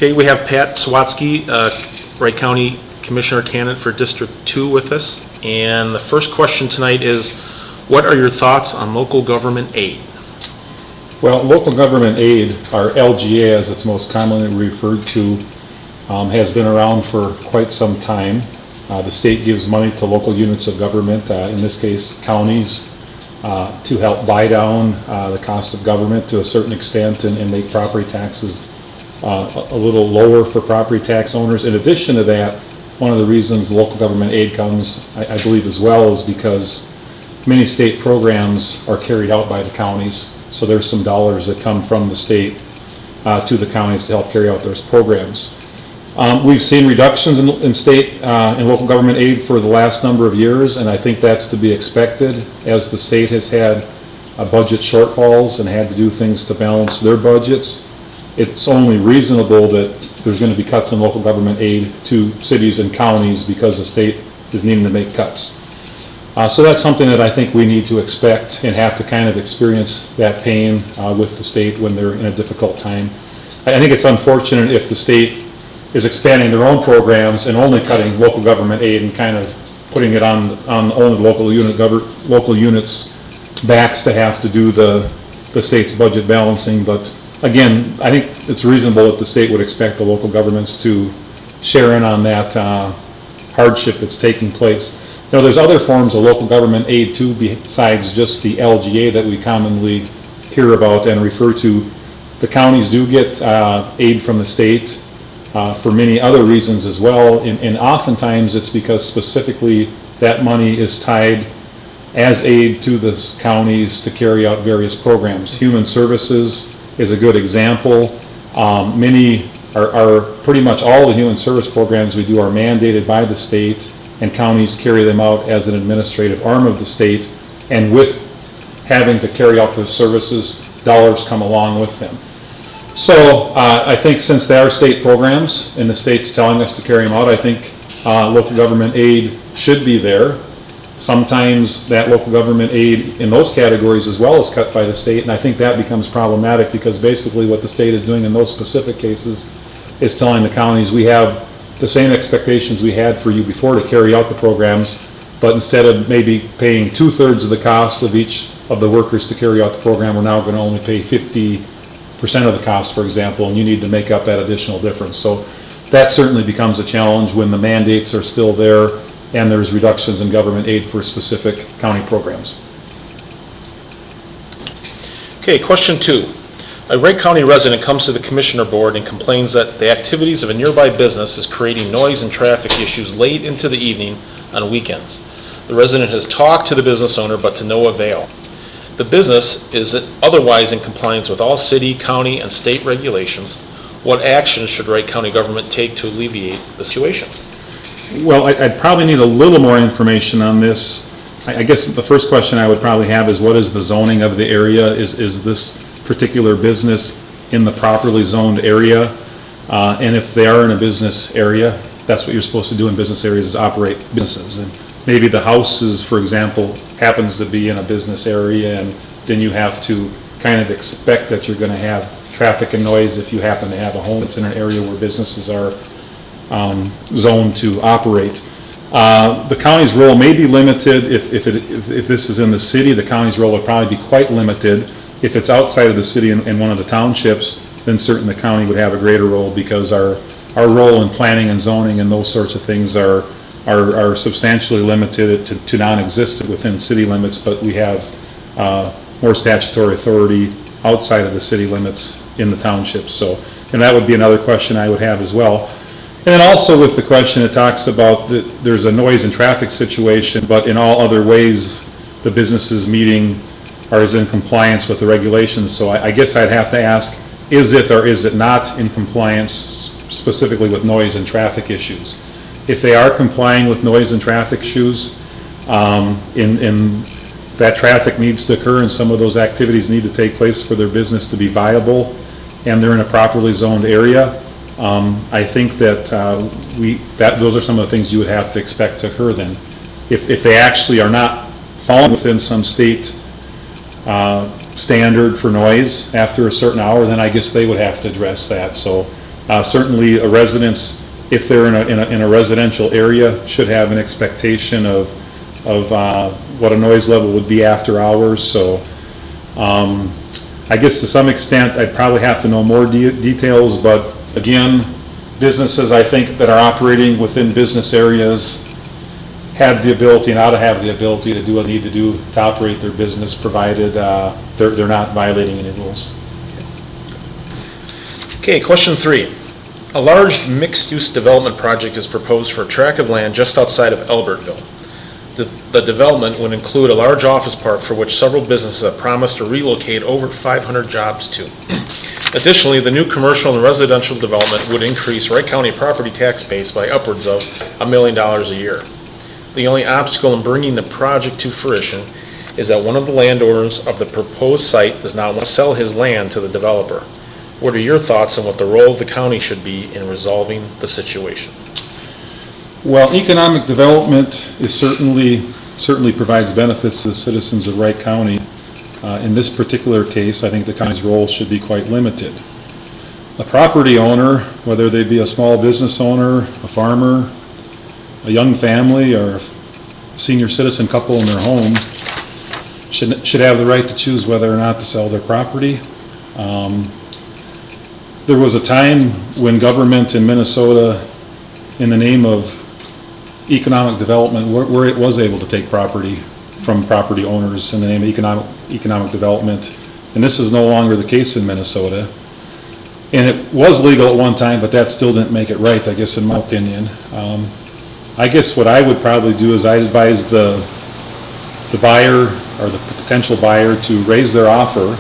Okay, we have Pat Sawatzke, Wright County Commissioner candidate for District 2 with us. And the first question tonight is, what are your thoughts on local government aid? Well, local government aid, or LGA as it's most commonly referred to, has been around for quite some time. The state gives money to local units of government, in this case counties, to help buy down the cost of government to a certain extent and make property taxes a little lower for property tax owners. In addition to that, one of the reasons local government aid comes, I believe as well, is because many state programs are carried out by the counties. So there's some dollars that come from the state to the counties to help carry out those programs. We've seen reductions in state and local government aid for the last number of years, and I think that's to be expected as the state has had budget shortfalls and had to do things to balance their budgets. It's only reasonable that there's going to be cuts in local government aid to cities and counties because the state is needing to make cuts. So that's something that I think we need to expect and have to kind of experience that pain with the state when they're in a difficult time. I think it's unfortunate if the state is expanding their own programs and only cutting local government aid and kind of putting it on only local units' backs to have to do the state's budget balancing. But again, I think it's reasonable that the state would expect the local governments to share in on that hardship that's taking place. You know, there's other forms of local government aid too besides just the LGA that we commonly hear about and refer to. The counties do get aid from the state for many other reasons as well, and oftentimes it's because specifically that money is tied as aid to the counties to carry out various programs. Human services is a good example. Many are pretty much all the human service programs we do are mandated by the state, and counties carry them out as an administrative arm of the state, and with having to carry out those services, dollars come along with them. So I think since they are state programs and the state's telling us to carry them out, I think local government aid should be there. Sometimes that local government aid in those categories as well is cut by the state, and I think that becomes problematic because basically what the state is doing in those specific cases is telling the counties, we have the same expectations we had for you before to carry out the programs, but instead of maybe paying 2/3 of the cost of each of the workers to carry out the program, we're now going to only pay 50% of the cost, for example, and you need to make up that additional difference. So that certainly becomes a challenge when the mandates are still there and there's reductions in government aid for specific county programs. Okay, question 2. A Wright County resident comes to the Commissioner Board and complains that the activities of a nearby business is creating noise and traffic issues late into the evening on weekends. The resident has talked to the business owner, but to no avail. The business is otherwise in compliance with all city, county, and state regulations. What action should Wright County government take to alleviate the situation? Well, I'd probably need a little more information on this. I guess the first question I would probably have is, what is the zoning of the area? Is this particular business in the properly zoned area? And if they are in a business area, that's what you're supposed to do in business areas, is operate businesses. And maybe the houses, for example, happens to be in a business area, and then you have to kind of expect that you're going to have traffic and noise if you happen to have a home that's in an area where businesses are zoned to operate. The county's role may be limited if this is in the city. The county's role would probably be quite limited. If it's outside of the city in one of the townships, then certainly the county would have a greater role, because our role in planning and zoning and those sorts of things are substantially limited to non-existent within city limits, but we have more statutory authority outside of the city limits in the townships. So, and that would be another question I would have as well. And then also with the question, it talks about that there's a noise and traffic situation, but in all other ways the businesses meeting or is in compliance with the regulations. So I guess I'd have to ask, is it or is it not in compliance specifically with noise and traffic issues? If they are complying with noise and traffic issues, in that traffic needs to occur and some of those activities need to take place for their business to be viable, and they're in a properly zoned area, I think that those are some of the things you would have to expect to occur then. If they actually are not falling within some state standard for noise after a certain hour, then I guess they would have to address that. So Certainly, a residence, if they're in a residential area, should have an expectation of what a noise level would be after hours. So I guess to some extent, I'd probably have to know more details, but again, businesses, I think, that are operating within business areas have the ability and ought to have the ability to do what they need to do to operate their business, provided they're not violating any rules. Okay, question 3. A large mixed-use development project is proposed for a tract of land just outside of Albertville. The development would include a large office park for which several businesses have promised to relocate over 500 jobs to. Additionally, the new commercial and residential development would increase Wright County property tax base by upwards of $1 million a year. The only obstacle in bringing the project to fruition is that one of the landowners of the proposed site does not want to sell his land to the developer. What are your thoughts on what the role of the county should be in resolving the situation? Well, economic development is certainly provides benefits to the citizens of Wright County. In this particular case, I think the county's role should be quite limited. A property owner, whether they be a small business owner, a farmer, a young family, or a senior citizen couple in their home, should have the right to choose whether or not to sell their property. There was a time when government in Minnesota, in the name of economic development, where it was able to take property from property owners in the name of economic development, and this is no longer the case in Minnesota. And it was legal at one time, but that still didn't make it right, I guess, in my opinion. I guess what I would probably do is I'd advise the buyer or the potential buyer to raise their offer.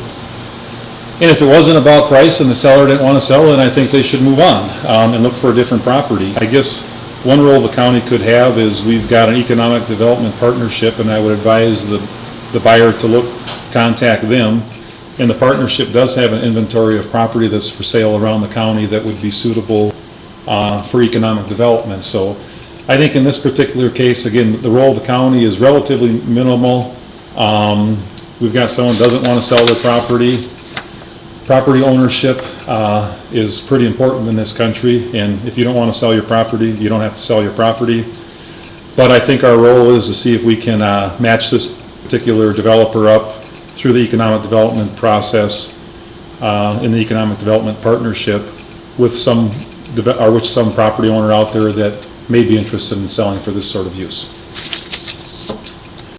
And if it wasn't about price and the seller didn't want to sell, then I think they should move on and look for a different property. I guess one role the county could have is we've got an economic development partnership, and I would advise the buyer to contact them. And the partnership does have an inventory of property that's for sale around the county that would be suitable for economic development. So I think in this particular case, again, the role of the county is relatively minimal. We've got someone who doesn't want to sell their property. Property ownership is pretty important in this country, and if you don't want to sell your property, you don't have to sell your property. But I think our role is to see if we can match this particular developer up through the economic development process in the economic development partnership with some property owner out there that may be interested in selling for this sort of use.